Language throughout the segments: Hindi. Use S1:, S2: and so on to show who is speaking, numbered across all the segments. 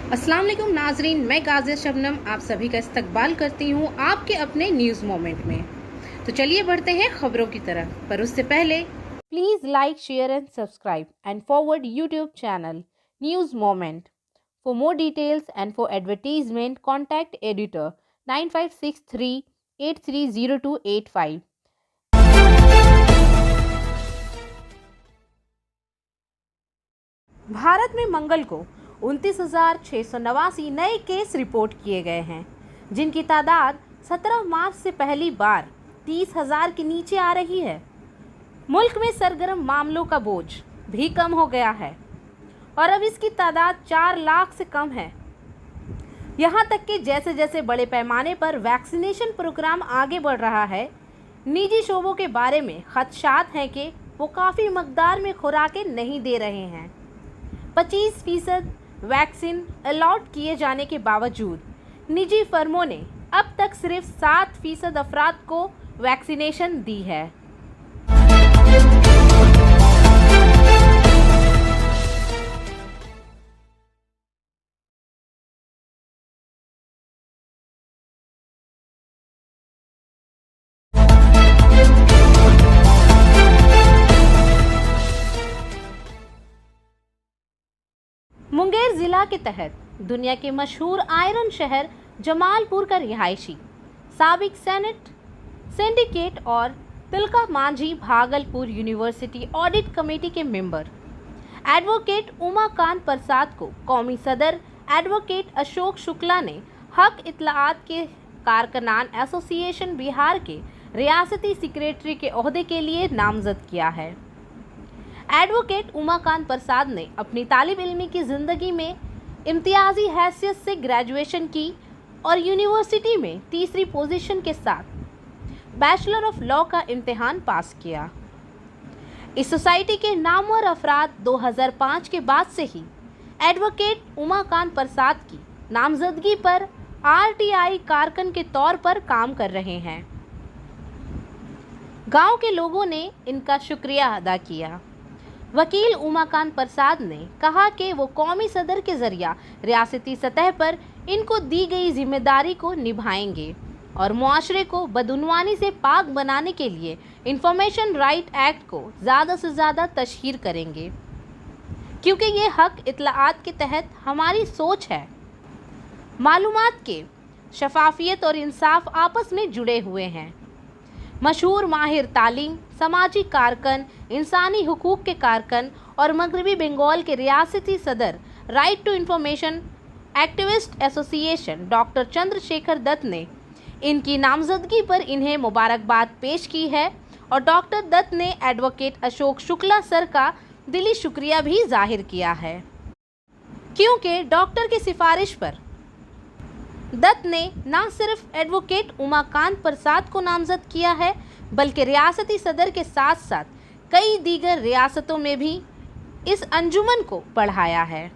S1: अस्सलाम वालेकुम नाजरीन, मैं गाज़िया शबनम आप सभी का इस्तकबाल करती हूँ आपके अपने न्यूज़ मोमेंट में। तो चलिए बढ़ते हैं खबरों की तरफ, पर उससे पहले please like, share and subscribe and forward YouTube channel news moment. For more details and for advertisement contact editor 9563830285। Bharat में मंगल को 29,689 नए केस रिपोर्ट किए गए हैं, जिनकी तादाद 17 मार्च से पहली बार 30,000 के नीचे आ रही है। मुल्क में सरगर्म मामलों का बोझ भी कम हो गया है और अब इसकी तादाद 4 लाख से कम है। यहाँ तक कि जैसे जैसे बड़े पैमाने पर वैक्सीनेशन प्रोग्राम आगे बढ़ रहा है, निजी शोबों के बारे में खदशात हैं कि वो काफ़ी मकदार में खुराकें नहीं दे रहे हैं। 25% वैक्सीन अलॉट किए जाने के बावजूद निजी फर्मों ने अब तक सिर्फ 7% अफराद को वैक्सीनेशन दी है। मुंगेर जिला के तहत दुनिया के मशहूर आयरन शहर जमालपुर का रिहायशी साबिक सेनेट सिंडिकेट और Tilka Manjhi Bhagalpur university audit committee के मेंबर एडवोकेट उमाकांत प्रसाद को कौमी सदर एडवोकेट अशोक शुक्ला ने हक इत्तलाआत के कारकुनान एसोसिएशन बिहार के रियासती सेक्रेटरी के ओहदे के लिए नामजद किया है। एडवोकेट उमाकांत प्रसाद ने अपनी तालिब इल्मी की ज़िंदगी में इम्तियाजी हैसियत से ग्रेजुएशन की और यूनिवर्सिटी में तीसरी पोजीशन के साथ बैचलर ऑफ लॉ का इम्तिहान पास किया। इस सोसाइटी के नामवर अफराद 2005 के बाद से ही एडवोकेट उमाकांत प्रसाद की नामजदगी पर आरटीआई कारकुन के तौर पर काम कर रहे हैं। गांव के लोगों ने इनका शुक्रिया अदा किया। वकील उमाकांत प्रसाद ने कहा कि वो कौमी सदर के जरिया रियासती सतह पर इनको दी गई जिम्मेदारी को निभाएंगे और मुआशरे को बदउनवानी से पाक बनाने के लिए इंफॉर्मेशन राइट एक्ट को ज़्यादा से ज़्यादा तशहीर करेंगे, क्योंकि ये हक इत्तलाआत के तहत हमारी सोच है। मालूमात के शफाफियत और इंसाफ आपस में जुड़े हुए हैं। मशहूर माहिर तालीम, समाजी कारकुन, इंसानी हुकूक के कारकुन और मगरबी बंगाल के रियासती सदर right to information activist association doctor Chandrashekhar Dutt ने इनकी नामजदगी पर इन्हें मुबारकबाद पेश की है और डॉक्टर दत्त ने एडवोकेट अशोक शुक्ला सर का दिली शुक्रिया भी जाहिर किया है, क्योंकि डॉक्टर की सिफारिश पर दत्त ने न सिर्फ एडवोकेट उमाकांत प्रसाद को नामजद किया है, बल्कि रियासती सदर के साथ साथ कई दीगर रियासतों में भी इस अंजुमन को बढ़ाया है।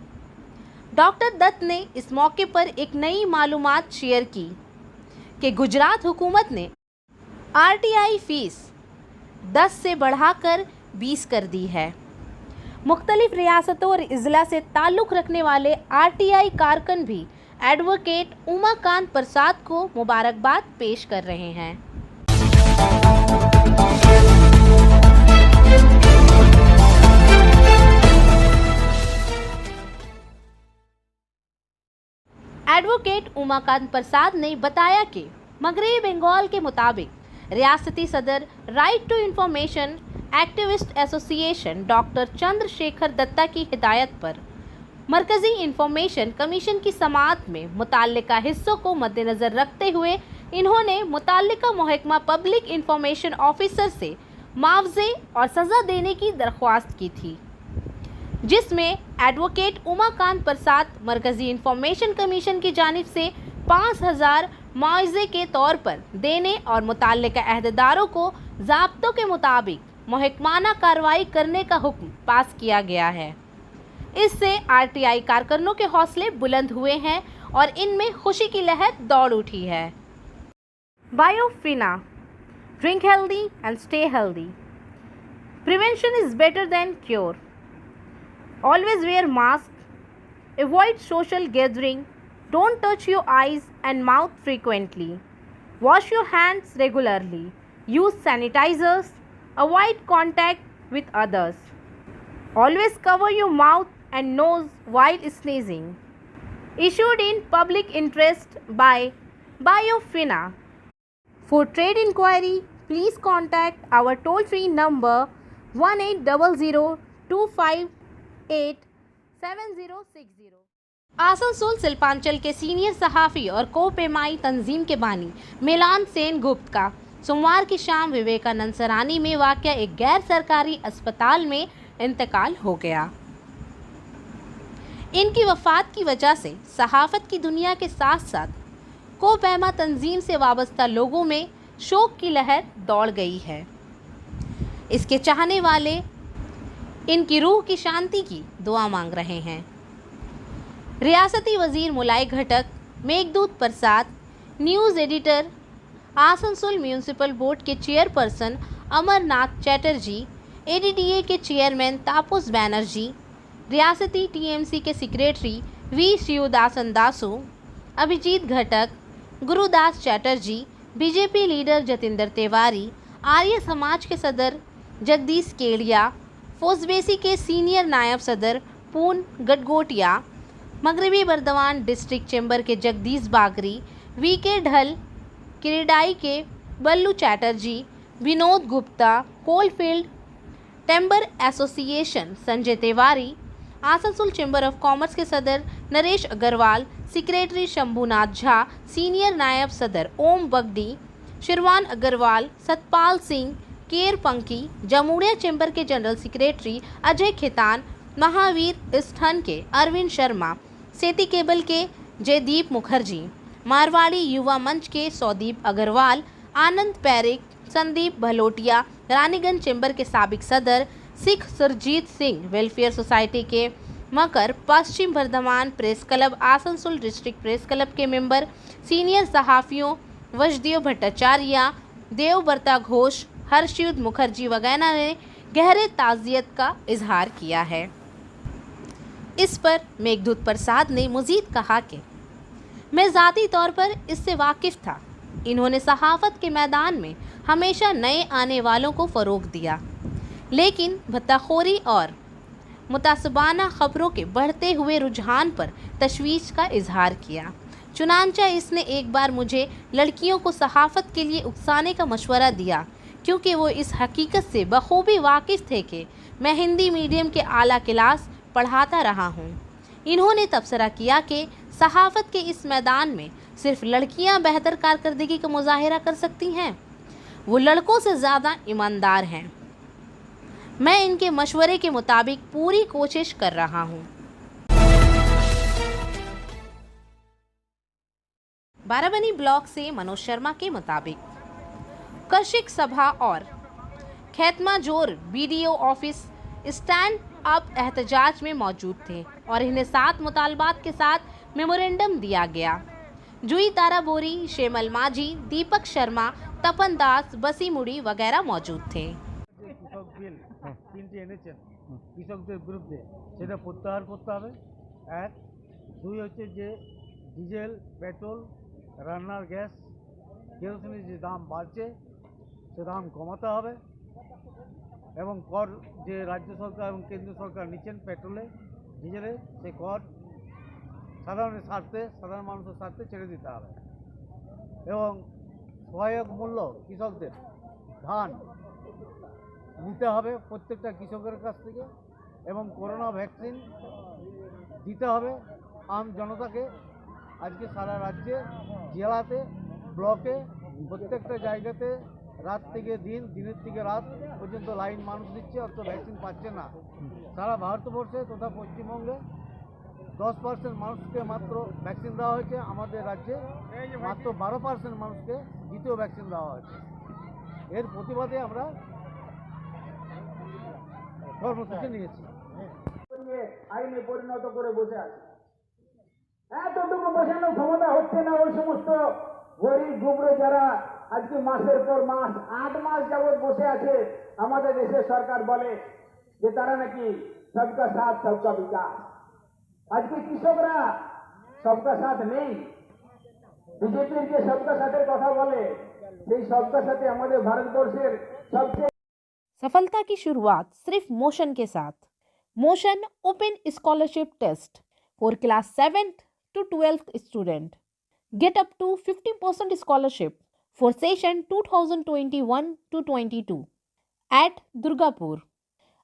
S1: डॉक्टर दत्त ने इस मौके पर एक नई मालूमात शेयर की कि गुजरात हुकूमत ने आरटीआई फीस 10 से बढ़ाकर 20 कर दी है। मुख्तलिफ रियासतों और अजला से ताल्लुक़ रखने वाले आरटीआई कारकुन भी एडवोकेट उमाकांत प्रसाद को मुबारकबाद पेश कर रहे हैं। एडवोकेट उमाकांत प्रसाद ने बताया कि मगरबी बंगाल के मुताबिक रियासती सदर right to information activist association doctor Chandrashekhar Datta की हिदायत पर मरकज़ी इंफॉर्मेशन कमीशन की समाअत में मुताल्लिका हिस्सों को मद्देनज़र रखते हुए इन्होंने मुताल्लिका महकमा पब्लिक इंफॉर्मेशन ऑफिसर से मुआवजे और सज़ा देने की दरख्वास्त की थी, जिसमें एडवोकेट उमाकांत प्रसाद मरकज़ी इंफॉर्मेशन कमीशन की जानिब से 5,000 मुआवजे के तौर पर देने और मुताल्लिका अहदेदारों को ज़ाब्तों के मुताबिक महकमाना कार्रवाई करने का हुक्म पास किया गया है। इससे आरटीआई कारकुनों के हौसले बुलंद हुए हैं और इनमें खुशी की लहर दौड़ उठी है। Biofina, drink healthy and stay healthy. Prevention is better than cure. Always wear mask Avoid social gathering. Don't touch your eyes and mouth frequently. Wash your hands regularly. Use sanitizers. Avoid contact with others. Always cover your mouth and nose while sneezing. Issued in public interest by Biofina. For trade inquiry, please contact our toll-free number 1800-258-7060। Asansol Shilpanchal के सीनियर सहाफ़ी और कोपेमाई तंजीम के बानी मिलान सेन गुप्त का सोमवार की शाम विवेकानंद सरानी में वाक़या एक गैर सरकारी अस्पताल में इंतकाल हो गया। इनकी वफ़ात की वजह से सहाफ़त की दुनिया के साथ साथ कोपेमा तंजीम से वाबस्ता लोगों में शोक की लहर दौड़ गई है। इसके चाहने वाले इनकी रूह की शांति की दुआ मांग रहे हैं। रियासती वजीर Mulai Ghatak, Meghdoot Prasad, news editor, Asansol municipal board के चेयरपर्सन अमरनाथ चैटर्जी, एडीडीए के चेयरमैन तापस बैनर्जी, रियासती टीएमसी के secretary V Shivdasan Dasu, Abhijeet Ghatak, Gurudas Chatterjee, BJP leader Jatinder Tiwari, Arya Samaj के सदर जगदीश केड़िया, फोजबेसी के सीनियर नायब सदर पून गडगोटिया, मगरबी बर्दवान डिस्ट्रिक्ट चैम्बर के जगदीश बागरी, वीके ढल, किरडाई के Ballu Chatterjee, Vinod Gupta, coalfield timber association Sanjay Tiwari, Asansol chamber of commerce के सदर नरेश अग्रवाल, सेक्रेटरी शंभुनाथ झा, सीनियर नायब सदर ओम बगडी, शिरवान अग्रवाल, सतपाल सिंह, केर पंकी, जमुड़िया चैम्बर के जनरल सेक्रेटरी अजय खेतान, महावीर स्थन के अरविंद शर्मा, सेती केबल के जयदीप मुखर्जी, मारवाड़ी युवा मंच के सौदीप अग्रवाल, आनंद पैरिक, संदीप भलोटिया, रानीगंज चैम्बर के साबिक सदर, सिख सुरजीत सिंह, वेलफेयर सोसाइटी के मकर, Paschim Bardhaman press club, Asansol district press club के मेंबर, सीनियर सहाफ़ियों वजदियो भट्टाचार्य, देवव्रता घोष, हर्षयुद्ध मुखर्जी वगैरह ने गहरे ताज़ियत का इजहार किया है। इस पर मेघदूत प्रसाद ने मज़ीद कहा कि मैं ज़ाती तौर पर इससे वाकिफ़ था। इन्होंने सहाफ़त के मैदान में हमेशा नए आने वालों को फ़रोग़ दिया, लेकिन भत्ताखोरी और मुतासबाना ख़बरों के बढ़ते हुए रुझान पर तशवीश का इजहार किया। चुनांचा इसने एक बार मुझे लड़कियों को सहाफ़त के लिए उकसाने का मशवरा दिया, क्योंकि वो इस हकीकत से बखूबी वाकिफ़ थे कि मैं हिंदी मीडियम के आला क्लास पढ़ाता रहा हूँ। इन्होंने तबसरा किया कि सहाफ़त के इस मैदान में सिर्फ लड़कियाँ बेहतर कारकर्दगी का मुजाहिरा कर सकती हैं। वो लड़कों से ज़्यादा ईमानदार हैं। मैं इनके मशवरे के मुताबिक पूरी कोशिश कर रहा हूँ। बाराबनी ब्लॉक से मनोज शर्मा के मुताबिक कशिक सभा और खैतमा जोर बीडीओ ऑफिस स्टैंड अप एहतजाज में मौजूद थे और इन्हें 7 मुतालबात के साथ मेमोरेंडम दिया गया। जुई तारा बोरी, शेमल माझी, दीपक शर्मा, तपन दास, बसी मुड़ी वगैरह मौजूद थे।
S2: কৃষকদের বিরুদ্ধে সেটা প্রত্যাহার করতে হবে। 1, 2 হচ্ছে যে ডিজেল, পেট্রোল, রান্নার গ্যাস, কেরোসিনের যে দাম বাড়ছে সে দাম কমাতে হবে এবং কর যে রাজ্য সরকার এবং কেন্দ্র সরকার নিচ্ছেন পেট্রোলে, ডিজেলে, সেই কর সাধারণের স্বার্থে, সাধারণ মানুষের স্বার্থে ছেড়ে দিতে হবে এবং সহায়ক মূল্য কৃষকদের ধান নিতে হবে প্রত্যেকটা কৃষকের কাছ থেকে এবং করোনা ভ্যাকসিন দিতে হবে আম জনতাকে। আজকে সারা রাজ্যে, জেলাতে, ব্লকে, প্রত্যেকটা জায়গাতে রাত থেকে দিন, দিনের থেকে রাত পর্যন্ত লাইন মানুষ দিচ্ছে, অত ভ্যাকসিন পাচ্ছে না। সারা ভারতবর্ষে তথা পশ্চিমবঙ্গে 10% মানুষকে মাত্র ভ্যাকসিন দেওয়া হয়েছে। আমাদের রাজ্যে মাত্র 12% মানুষকে দ্বিতীয় ভ্যাকসিন দেওয়া হয়েছে। এর প্রতিবাদে আমরা কর্মসূচি নিয়েছি।
S3: আইনে পরিণত করে বসে আছে। এতটুকু বসানোর ক্ষমতা হচ্ছে না ওই সমস্ত গরিব গুবরে যারা আজকে মাসের পর মাস 8 মাস যাবৎ বসে আছে। আমাদের দেশের সরকার বলে যে তারা নাকি সবকা সাথ সবকা বিকাশ। আজকে কৃষকরা সবকা সাথ নেই, বিজেপির যে সবকা সাথের কথা বলে সেই সবকা সাথে আমাদের ভারতবর্ষের সবচেয়ে
S1: सफलता की शुरुआत सिर्फ मोशन के साथ। Motion open scholarship test for class 7th to 12th student get up to 50% scholarship for session 2021 to 22 at Durgapur.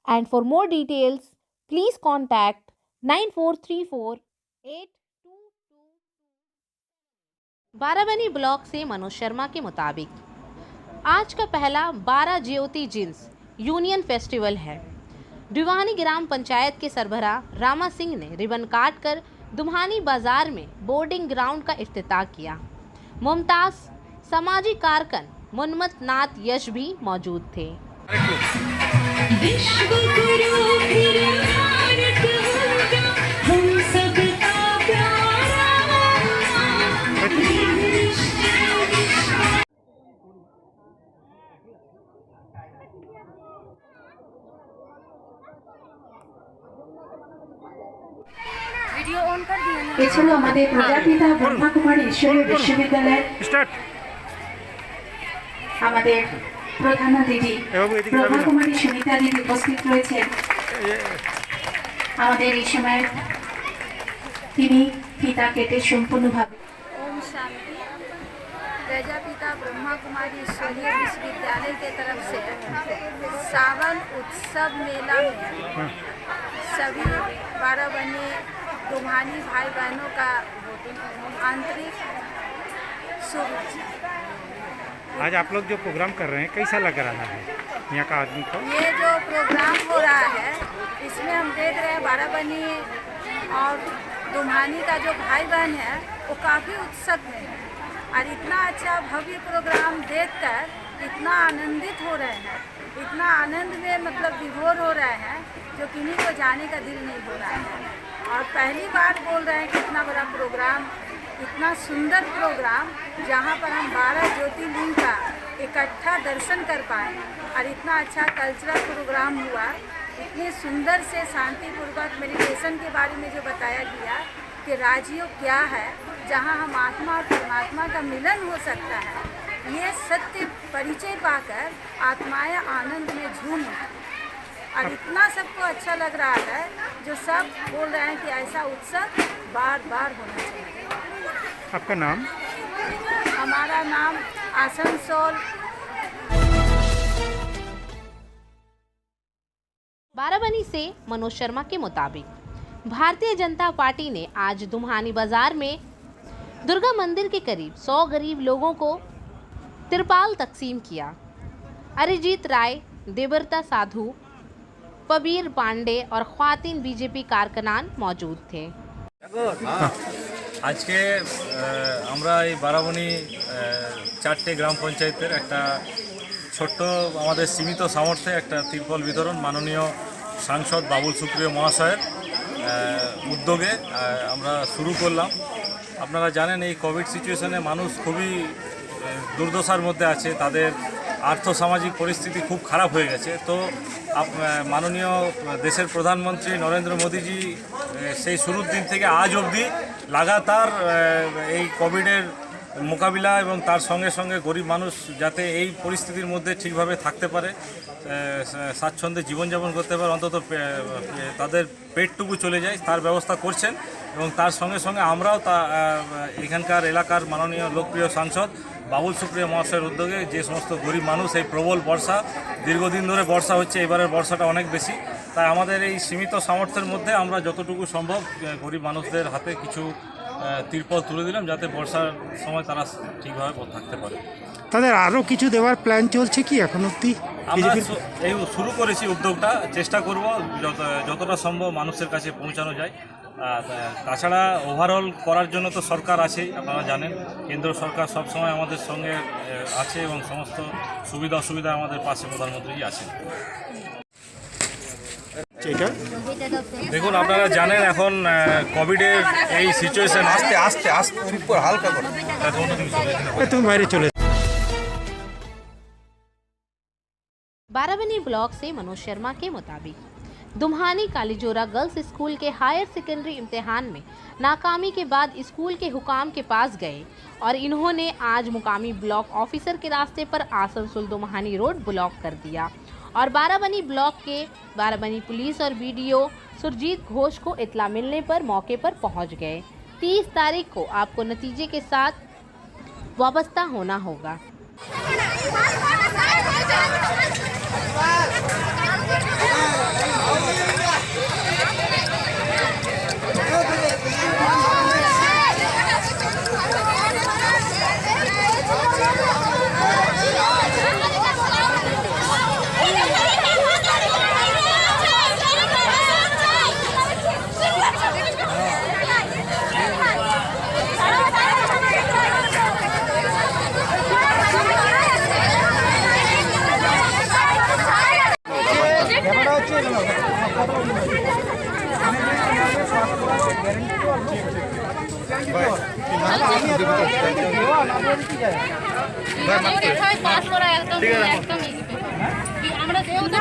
S1: And for more details, please contact 94348222। Barabani block से मनोज शर्मा के मुताबिक आज का पहला 12 ज्योति जिन्स यूनियन फेस्टिवल है। दुभानी ग्राम पंचायत के सरबराह रामा सिंह ने रिबन काट कर दुभानी बाजार में बोर्डिंग ग्राउंड का इफ्तिताह किया। मुमताज सामाजिक कारकन मुनमत नाथ यश भी मौजूद थे।
S4: विश्व गुरु फिर भारत होगा, हम सबका प्यारा।
S5: এছাড়াও আমাদের প্রজাপিতা ব্রহ্মাকুমারী ঈশ্বরীয় বিশ্ববিদ্যালয়ের আমাদের প্রধান দিদি ব্রহ্মাকুমারী সুনিতা দিদি উপস্থিত রয়েছেন। আমাদের এই সময় তিনি ফিতা কেটে সম্পূর্ণভাবে
S6: ओम शांति। प्रजापिता ब्रह्मा कुमारी ईश्वरीय विश्वविद्यालय के तरफ से सावन उत्सव मेला में सभी बाराबनी दुभानी भाई बहनों का आंतरिक शुभेच्छा।
S7: आज आप लोग जो प्रोग्राम कर रहे हैं कैसा लग रहा है यहाँ का आदमी को?
S6: ये जो प्रोग्राम हो रहा है इसमें हम देख रहे हैं बाराबनी और दुभानी का जो भाई बहन है वो काफ़ी उत्सुक में है और इतना अच्छा भव्य प्रोग्राम देखकर इतना आनंदित हो रहे हैं, इतना आनंद में मतलब विभोर हो रहे हैं जो किन्हीं को जाने का दिल नहीं हो रहा है। और पहली बार बोल रहे हैं कि इतना बड़ा प्रोग्राम, इतना सुंदर प्रोग्राम जहाँ पर हम 12 ज्योतिर्लिंग का इकट्ठा दर्शन कर पाए और इतना अच्छा कल्चरल प्रोग्राम हुआ, इतने सुंदर से शांतिपूर्वक मेडिटेशन के बारे में जो बताया गया कि राजयोग क्या है, जहाँ हम आत्मा और परमात्मा का मिलन हो सकता है, ये सत्य परिचय पाकर आत्माएं आनंद में झूम उठी। और इतना सबको अच्छा लग रहा है जो सब बोल रहे हैं कि ऐसा उत्सव बार बार होना चाहिए।
S7: आपका नाम?
S6: हमारा नाम आसनसोल।
S1: बाराबनी से मनोज शर्मा के मुताबिक भारतीय जनता पार्टी ने आज दुम्हानी बाजार में दुर्गा मंदिर के करीब 100 गरीब लोगों को तिरपाल तकसीम किया। अरिजीत राय, देवव्रता साधु, पबीर पांडे और ख्वातीन बीजेपी कारकुनान मौजूद थे।
S8: আজকে আমরা এই বারাবনী 4টে গ্রাম পঞ্চায়েতের একটা ছোট্ট আমাদের সীমিত সামর্থ্যে একটা তিরপল বিতরণ মাননীয় সাংসদ বাবুল সুপ্রিয় মহাশয়ের উদ্যোগে আমরা শুরু করলাম। আপনারা জানেন এই কোভিড সিচুয়েশনে মানুষ খুবই দুর্দশার মধ্যে আছে, তাদের আর্থসামাজিক পরিস্থিতি খুব খারাপ হয়ে গেছে। তো মাননীয় দেশের প্রধানমন্ত্রী নরেন্দ্র মোদীজি সেই শুরুর দিন থেকে আজ অবধি লাগাতার এই কোভিডের মোকাবিলা এবং তার সঙ্গে সঙ্গে গরিব মানুষ যাতে এই পরিস্থিতির মধ্যে ঠিকভাবে থাকতে পারে, স্বাচ্ছন্দ্যে জীবনযাপন করতে পারে, অন্তত তাদের পেটটুকু চলে যায় তার ব্যবস্থা করছেন। এবং তার সঙ্গে সঙ্গে আমরাও এখানকার এলাকার মাননীয় লোকপ্রিয় সাংসদ বাবুল সুপ্রিয় মহাশয়ের উদ্যোগে যে সমস্ত গরিব মানুষ, এই প্রবল বর্ষা, দীর্ঘদিন ধরে বর্ষা হচ্ছে, এবারের বর্ষাটা অনেক বেশি, তাই আমাদের এই সীমিত সামর্থ্যের মধ্যে আমরা যতটুকু সম্ভব গরিব মানুষদের হাতে কিছু তিরপল তুলে দিলাম যাতে বর্ষার সময় তারা ঠিকভাবে থাকতে পারে।
S7: তাদের আরও কিছু দেওয়ার প্ল্যান চলছে কি এখন অবধি?
S8: আমরা এই শুরু করেছি উদ্যোগটা, চেষ্টা করব যতটা সম্ভব মানুষের কাছে পৌঁছানো যায়। তাছাড়া ওভারঅল করার জন্য তো সরকার আছেই, আপনারা জানেন কেন্দ্র সরকার সবসময় আমাদের সঙ্গে আছে এবং সমস্ত সুবিধা অসুবিধা আমাদের পাশে প্রধানমন্ত্রী আছেন। দেখুন আপনারা জানেন এখন কোভিডের এই সিচুয়েশন আস্তে আস্তে আস্তে হালকা করে
S7: তুমি বাইরে চলে।
S1: बाराबनी ब्लॉक से मनोज शर्मा के मुताबिक दुम्हानी कालीजोरा गर्ल्स स्कूल के हायर सेकेंडरी इम्तिहान में नाकामी के बाद स्कूल के हुकाम के पास गए और इन्होंने आज मुकामी ब्लॉक ऑफिसर के रास्ते पर आसनसोल दुम्हानी रोड ब्लॉक कर दिया और बाराबनी ब्लॉक के बाराबनी पुलिस और बीडीओ सुरजीत घोष को इत्तला मिलने पर मौके पर पहुंच गए। 30 तारीख को आपको नतीजे के साथ वाबस्ता होना होगा।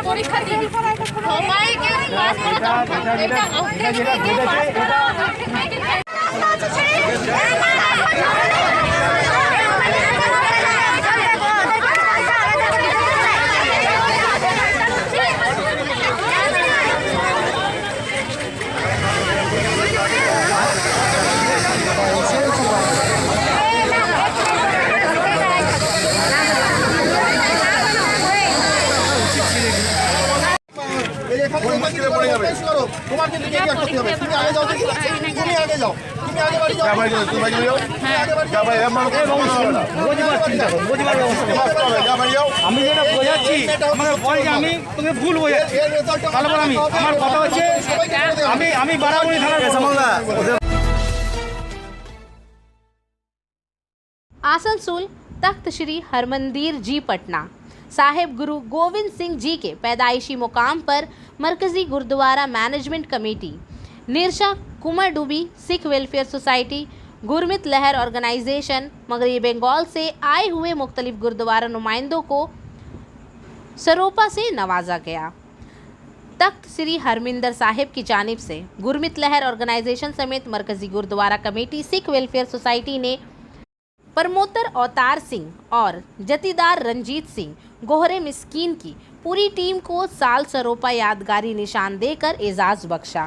S4: পরীক্ষা দিই সবাইকে পাস করা দরকার এটা
S3: তোমার কিন্তু কি করতে হবে, তুমি আগে যাও, তুমি আগে যাও, তুমি আগে বাড়ি যাও, ভাই তুমি বাড়ি যাও, যা ভাই আমার বুঝবার চিন্তা করো, বুঝবার ব্যবস্থা করো, যা ভাই যাও।
S7: আমি যেটা বোঝাচ্ছি আমার ভয় যে আমি তোকে ভুল বোঝাচ্ছি, তারপর আমি আমার কথা হচ্ছে আমি বারাবণী থানার সামলা।
S1: आसनसोल तख्त श्री हरमंदिर जी पटना साहिब गुरु गोविंद सिंह जी के पैदाइशी मुकाम पर मरकजी गुरुद्वारा मैनेजमेंट कमेटी, निरशा कुमार डूबी सिख वेलफेयर सोसाइटी, गुरमित लहर ऑर्गेनाइजेशन मगरबी बंगाल से आए हुए मुख्तलिफ गुरुद्वारा नुमाइंदों को सरोपा से नवाजा गया। तख्त श्री हरमिंदर साहिब की जानिब से गुरमित लहर ऑर्गेनाइजेशन समेत मरकजी gurdwara committee Sikh welfare society ने परमोत्तर अवतार सिंह और जतीदार रंजीत सिंह गोहरे मिस्कीन की पूरी टीम को साल सरोपा यादगारी निशान देकर एजाज़ बख्शा।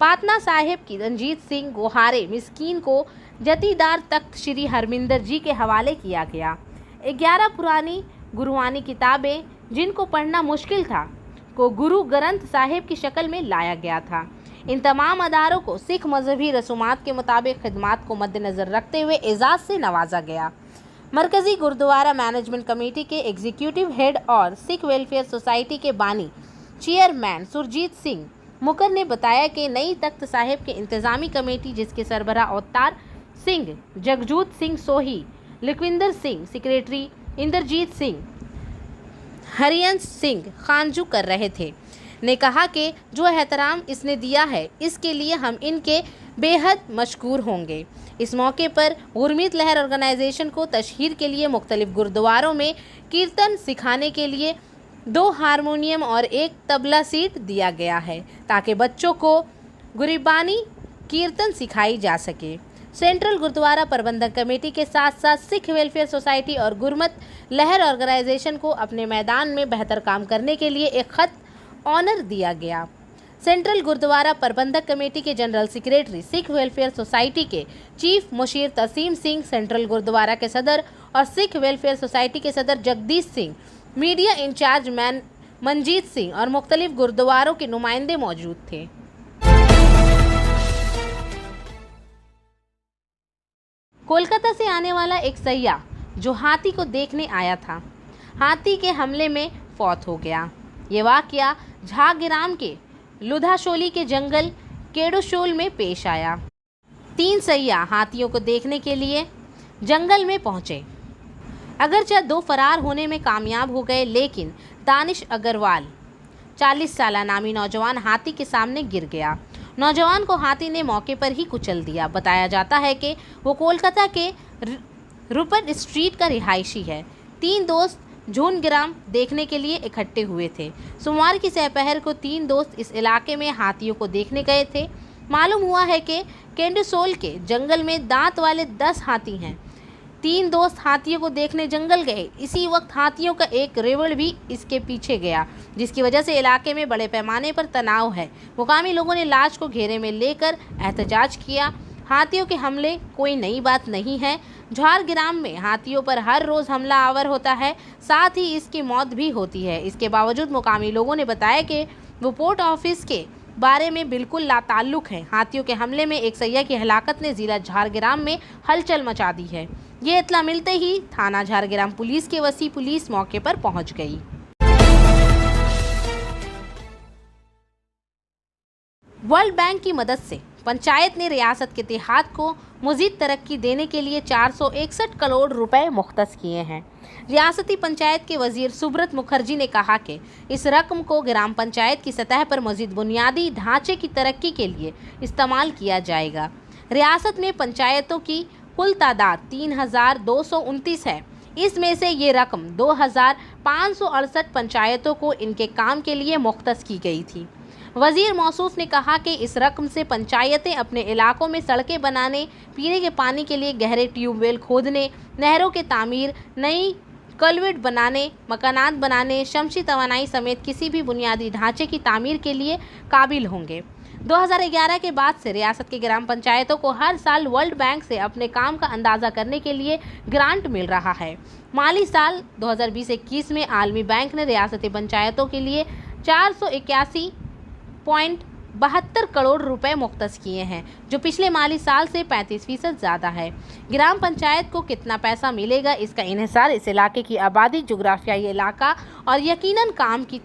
S1: पाटना साहिब की रंजीत सिंह गोहारे मिस्कीन को जतीदार तख्त श्री हरमिंदर जी के हवाले किया गया। 11 पुरानी गुरुआनी किताबें जिनको पढ़ना मुश्किल था को गुरु ग्रंथ साहिब की शक्ल में लाया गया था। इन तमाम अदारों को सिख मजहबी रसूमात के मुताबिक खिदमात को मद्देनज़र रखते हुए एजाज़ से नवाजा गया। मरकज़ी गुरुद्वारा मैनेजमेंट कमेटी के एग्जीक्यूटिव हेड और सिख वेलफेयर सोसाइटी के बानी चेयरमैन सुरजीत सिंह मुकर ने बताया कि नई तख्त साहिब के इंतज़ामी कमेटी जिसके सरबराह अवतार सिंह, जगजूत सिंह सोही, लखविंदर सिंह, सेक्रेटरी इंद्रजीत सिंह, हरियंश सिंह खानजू कर रहे थे, ने कहा कि जो एहतराम इसने दिया है इसके लिए हम इनके बेहद मशकूर होंगे। इस मौके पर गुरमीत लहर ऑर्गेनाइजेशन को तशहीर के लिए मुख्तलिफ गुरुद्वारों में कीर्तन सिखाने के लिए 2 हारमोनियम और 1 तबला सीट दिया गया है ताकि बच्चों को गुरबानी कीर्तन सिखाई जा सके। सेंट्रल गुरुद्वारा प्रबंधक कमेटी के साथ साथ सिख वेलफेयर सोसाइटी और गुरमत लहर ऑर्गेनाइजेशन को अपने मैदान में बेहतर काम करने के लिए एक ख़त ऑनर दिया गया। सेंट्रल गुरुद्वारा प्रबंधक कमेटी के general secretary Sikh welfare society के चीफ मुशीर तसीम सिंह, सेंट्रल गुरुद्वारा के सदर और सिख वेलफेयर सोसाइटी के सदर जगदीश सिंह, मीडिया इंचार्ज मनजीत सिंह और मुख्तलिफ गुरुद्वारों के नुमाइंदे मौजूद थे। कोलकाता से आने वाला एक सयाह जो हाथी को देखने आया था, हाथी के हमले में फौत हो गया। ये वाक़या झाग्राम के लुधाशोली के जंगल केडोशोल में पेश आया। 3 सयाह हाथियों को देखने के लिए जंगल में पहुंचे। अगरचे 2 फरार होने में कामयाब हो गए, लेकिन दानिश अग्रवाल 40 साला नामी नौजवान हाथी के सामने गिर गया। नौजवान को हाथी ने मौके पर ही कुचल दिया। बताया जाता है कि वो कोलकाता के रुपर्ट स्ट्रीट का रिहायशी है। 3 दोस्त झुनग्राम देखने के लिए इकट्ठे हुए थे। सोमवार की दोपहर को 3 दोस्त इस इलाके में हाथियों को देखने गए थे। मालूम हुआ है कि केंडुसोल के जंगल में दांत वाले 10 हाथी हैं। 3 दोस्त हाथियों को देखने जंगल गए। इसी वक्त हाथियों का एक रेवड़ भी इसके पीछे गया, जिसकी वजह से इलाके में बड़े पैमाने पर तनाव है। मुकामी लोगों ने लाश को घेरे में लेकर एहतजाज किया। हाथियों के हमले कोई नई बात नहीं है। झारग्राम में हाथियों पर हर रोज़ हमला आवर होता है, साथ ही इसकी मौत भी होती है। इसके बावजूद मुकामी लोगों ने बताया कि वो पोस्ट ऑफिस के बारे में बिल्कुल लाताल्लुक है। हाथियों के हमले में एक सैय्यद की हलाकत ने जिला झारग्राम में हलचल मचा दी है। ये इत्तला मिलते ही थाना झारग्राम पुलिस के वसी पुलिस मौके पर पहुंच गई। वर्ल्ड बैंक की मदद से पंचायत ने रियासत के देहात को मज़ीद तरक्की देने के लिए 461 करोड़ रुपए मुख्तस किए हैं। रियासती पंचायत के वजीर सुब्रत मुखर्जी ने कहा कि इस रकम को ग्राम पंचायत की सतह पर मज़ीद बुनियादी ढांचे की तरक्की के लिए इस्तेमाल किया जाएगा। रियासत में पंचायतों की कुल तादाद 3229 है। इसमें से ये रकम 2568 पंचायतों को इनके काम के लिए मुख्तस की गई थी। वजीर मौसूफ ने कहा कि इस रकम से पंचायतें अपने इलाकों में सड़कें बनाने, पीने के पानी के लिए गहरे ट्यूबवेल खोदने, नहरों के तामीर, नई कल्वर्ट बनाने, मकानात बनाने, शमसी तवानाई समेत किसी भी बुनियादी ढांचे की तामीर के लिए काबिल होंगे। 2011 के बाद से रियासत के ग्राम पंचायतों को हर साल वर्ल्ड बैंक से अपने काम का अंदाज़ा करने के लिए ग्रांट मिल रहा है। माली साल 2020-21 में आलमी बैंक ने रियासती पंचायतों के लिए 481.72 करोड़ रुपए मुख्तस किए हैं, जो पिछले माली साल से 35% ज़्यादा है। ग्राम पंचायत को कितना पैसा मिलेगा, इसका इन्हिसार इस इलाके की आबादी, जुग्राफियाई इलाका और यकीनन काम की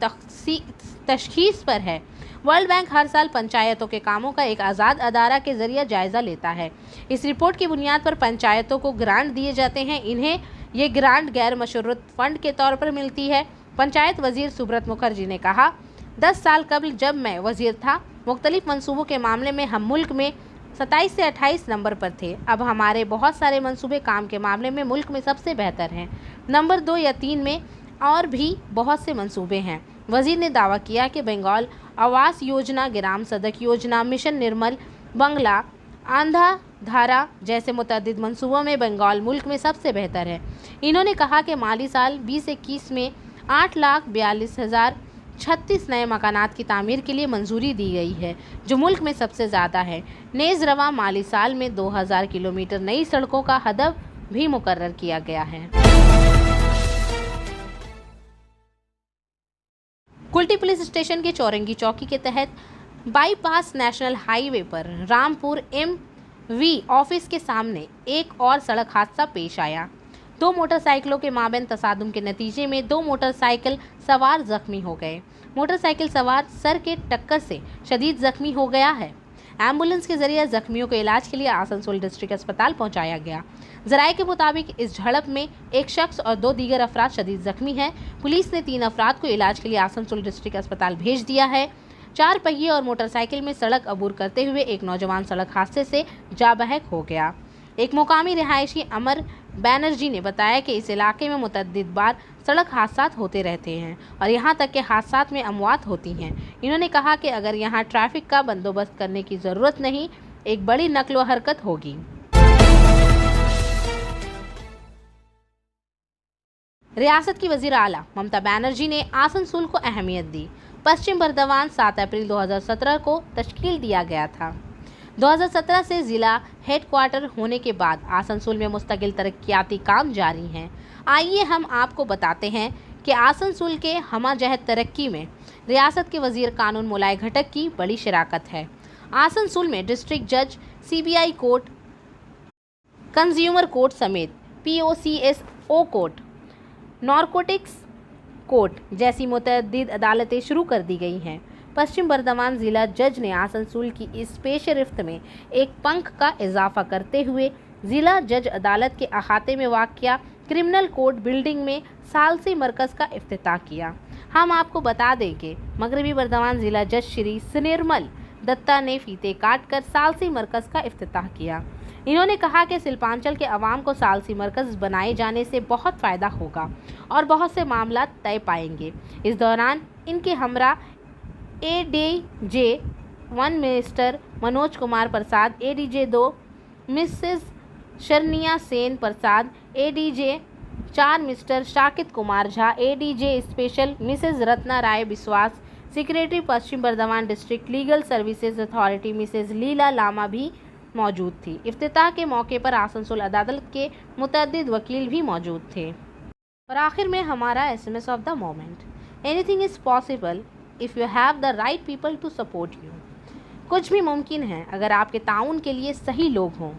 S1: तशखीस पर है। वर्ल्ड बैंक हर साल पंचायतों के कामों का एक आज़ाद अदारा के जरिए जायज़ा लेता है। इस रिपोर्ट की बुनियाद पर पंचायतों को ग्रांट दिए जाते हैं। इन्हें ये ग्रांट गैर मशरूत फंड के तौर पर मिलती है। पंचायत वजीर सुब्रत मुखर्जी ने कहा, 10 साल कबल जब मैं वजीर था, मुख्तलिफ मंसूबों के मामले में हम मुल्क में 27 से 28 नंबर पर थे। अब हमारे बहुत सारे मंसूबे काम के मामले में मुल्क में सबसे बेहतर हैं। नंबर 2 या 3 में और भी बहुत से मंसूबे हैं। वजीर ने दावा किया कि बंगाल आवास योजना, ग्राम सड़क योजना, मिशन निर्मल बंगला, आंधा धारा जैसे मुतअद्दिद मंसूबों में बंगाल मुल्क में सबसे बेहतर है। इन्होंने कहा कि माली साल 2021 में 8,42,036 नए मकानात की तामीर के लिए मंजूरी दी गई है, जो मुल्क में सबसे ज़्यादा है। नेज़ रवा माली साल में 2000 किलोमीटर नई सड़कों का हदफ भी मुकर्रर किया गया है। कुल्टी पुलिस स्टेशन के चौरंगी चौकी के तहत बाईपास नेशनल हाईवे पर रामपुर MV ऑफिस के सामने एक और सड़क हादसा पेश आया। 2 मोटरसाइकिलों के माबैन तसादुम के नतीजे में 2 मोटरसाइकिल सवार जख्मी हो गए। मोटरसाइकिल सवार सर के टक्कर से शदीद जख्मी हो गया है। एम्बुलेंस के जरिए जख्मियों को इलाज के लिए आसनसोल डिस्ट्रिक्ट अस्पताल पहुंचाया गया। जराये के मुताबिक इस झड़प में एक शख्स और 2 दीगर अफराद शदीद जख्मी हैं। पुलिस ने 3 अफराद को इलाज के लिए आसनसोल डिस्ट्रिक्ट अस्पताल भेज दिया है। 4 पहिए और मोटरसाइकिल में सड़क अबूर करते हुए एक नौजवान सड़क हादसे से जाबहक हो गया। एक मुकामी रिहायशी अमर बैनर्जी ने बताया कि इस इलाके में मुतअद्दिद बार सड़क हादसा होते रहते हैं और यहाँ तक के हादसा में अमवात होती हैं। इन्होंने कहा कि अगर यहाँ ट्रैफिक का बंदोबस्त करने की ज़रूरत नहीं, एक बड़ी नकलो हरकत होगी। रियासत की वज़ीर आला ममता बनर्जी ने आसनसोल को अहमियत दी। पश्चिम बर्दवान 7 अप्रैल 2017 को तश्कील दिया गया था। 2017 से ज़िला हेडक्वार्टर होने के बाद आसनसोल में मुस्तकिल तरक्याती काम जारी हैं। आइए हम आपको बताते हैं कि आसनसोल के हमाजहत तरक्की में रियासत के वज़ीर कानून मुलाय घटक की बड़ी शराकत है। आसनसोल में डिस्ट्रिक्ट जज, CBI कोर्ट, कंज्यूमर कोर्ट समेत POCSO कोर्ट, नारकोटिक्स कोर्ट जैसी मुतअद्दिद अदालतें शुरू कर दी गई हैं। पश्चिम बर्दवान ज़िला जज ने आसनसोल की इस पेशरफ्त में एक पंख का इजाफा करते हुए ज़िला जज अदालत के अहाते में वाक़िया क्रिमिनल कोर्ट बिल्डिंग में सालसी मरकज़ का इफ्तिताह किया। हम आपको बता दें कि मगरबी बर्दवान ज़िला जज श्री सुनिर्मल दत्ता ने फीते काट कर सालसी मरकज़ का इफ्तिताह किया। इन्होंने कहा कि शिल्पांचल के अवाम को सालसी मरकज़ बनाए जाने से बहुत फ़ायदा होगा और बहुत से मामला तय पाएंगे। इस दौरान इनके हमरा ADJ 1 Mr Manoj Kumar Prasad, ADJ 2 Mrs शरनिया सेन प्रसाद, ADJ 4 मिस्टर शाकित Kumar Jha, ADJ special Mrs Ratna Rai Biswas, secretary Paschim Bardhaman district legal services authority Mrs Leela Lama भी मौजूद थी। इफ्तिताह के मौके पर आसनसोल अदालत के मुतअद्दिद वकील भी मौजूद थे। और आखिर में हमारा SMS of the moment, anything is possible if you have the right people to support you. कुछ भी मुमकिन है अगर आपके ताउन के लिए सही लोग हों।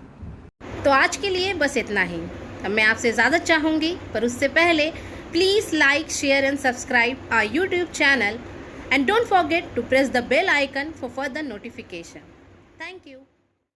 S1: तो आज के लिए बस इतना ही। अब मैं आपसे इजाज़त चाहूँगी, पर उससे पहले please like, share and subscribe our YouTube channel and don't forget to press the bell icon for further notification. Thank you.